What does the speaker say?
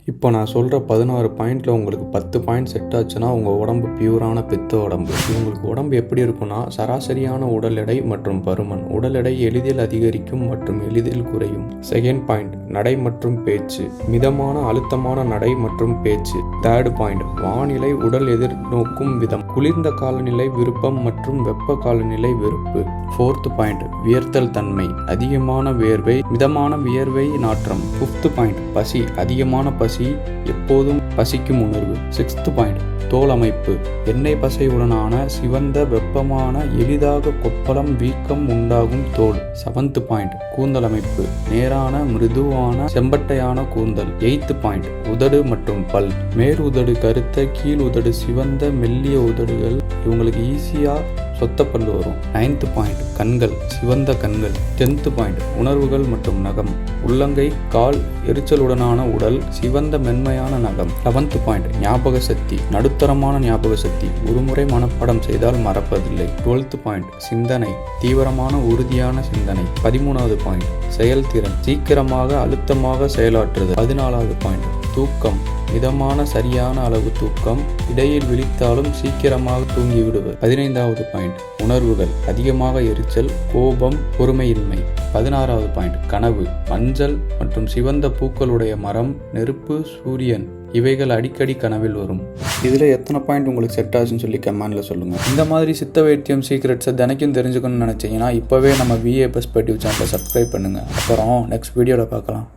இப்போ நான் சொல்கிற 16 பாயிண்டில் உங்களுக்கு 10 பாயிண்ட் செட் ஆச்சுன்னா உங்கள் உடம்பு பியூரான பித்த உடம்பு. உங்களுக்கு உடம்பு எப்படி இருக்குன்னா, சராசரியான உடல் எடை மற்றும் பருமன். உடல் எடை எளிதில் அதிகரிக்கும் மற்றும் எளிதில் குறையும். செகண்ட் பாயிண்ட், நடை மற்றும் பேச்சு. மிதமான அழுத்தமான நடை மற்றும் பேச்சு. தேர்ட் பாயிண்ட், வானிலை உடல் எதிர்நோக்கும் விதம். குளிர்ந்த காலநிலை விருப்பம் மற்றும் வெப்ப காலநிலை வெறுப்பு. ஃபோர்த் பாயிண்ட், வியர்த்தல் தன்மை. அதிகமான வியர்வை, மிதமான வியர்வை நாற்றம். ஃபிஃப்த் பாயிண்ட், பசி. அதிகமான பசி, எப்போதும் பசிக்கும் உணர்வு. சிக்ஸ்த் பாயிண்ட், தோல் அமைப்பு. எண்ணெய் பசையுடனான சிவந்த வெப்பமான எளிதாக கொப்பளம் வீக்கம் உண்டாகும் தோல். செவன்த் பாயிண்ட், கூந்தல் அமைப்பு. நேரான மிருதுவான செம்பட்டையான கூந்தல். எய்த் பாயிண்ட், உதடு மற்றும் பல். மேல் உதடு கருத்த, கீழ் உதடு சிவந்த மெல்லிய உதடுகள். இவங்களுக்கு ஈஸியா சொத்த பல்லு வரும். நைன்த் பாயிண்ட், கண்கள். சிவந்த கண்கள். 10th பாயிண்ட், உணர்வுகள் மற்றும் நகம். உள்ளங்கை கால் எரிச்சலுடனான உடல், சிவந்த மென்மையான நகம். 11th பாயிண்ட், ஞாபக சக்தி. நடுத்தரமான ஞாபக சக்தி. ஒருமுறை மனப்பாடம் செய்தால் மறப்பதில்லை. 12th பாயிண்ட், சிந்தனை. தீவிரமான உறுதியான சிந்தனை. 13வது பாயிண்ட், செயல்திறன். சீக்கிரமாக அழுத்தமாக செயலாற்றுதல். 14வது பாயிண்ட், தூக்கம். மிதமான சரியான அளவு தூக்கம். இடையில் விழித்தாலும் சீக்கிரமாக தூங்கிவிடுவது. 15வது பாயிண்ட், உணர்வுகள். அதிகமாக எரிச்சல், கோபம், பொறுமையின்மை. 16வது பாயிண்ட், கனவு. மஞ்சள் மற்றும் சிவந்த பூக்களுடைய மரம், நெருப்பு, சூரியன். இவைகள் அடிக்கடி கனவில் வரும். இதில் எத்தனை பாயிண்ட் உங்களுக்கு செட் ஆச்சுன்னு சொல்லி கமெண்ட்ல சொல்லுங்கள். இந்த மாதிரி சித்த வைத்தியம் சீக்ரெட்ஸை தினைக்கும் தெரிஞ்சுக்கணும்னு நினச்சிங்கன்னா இப்போவே நம்ம VA Perspective சேனலை சப்ஸ்கிரைப் பண்ணுங்கள். அப்புறம் நெக்ஸ்ட் வீடியோவில் பார்க்கலாம்.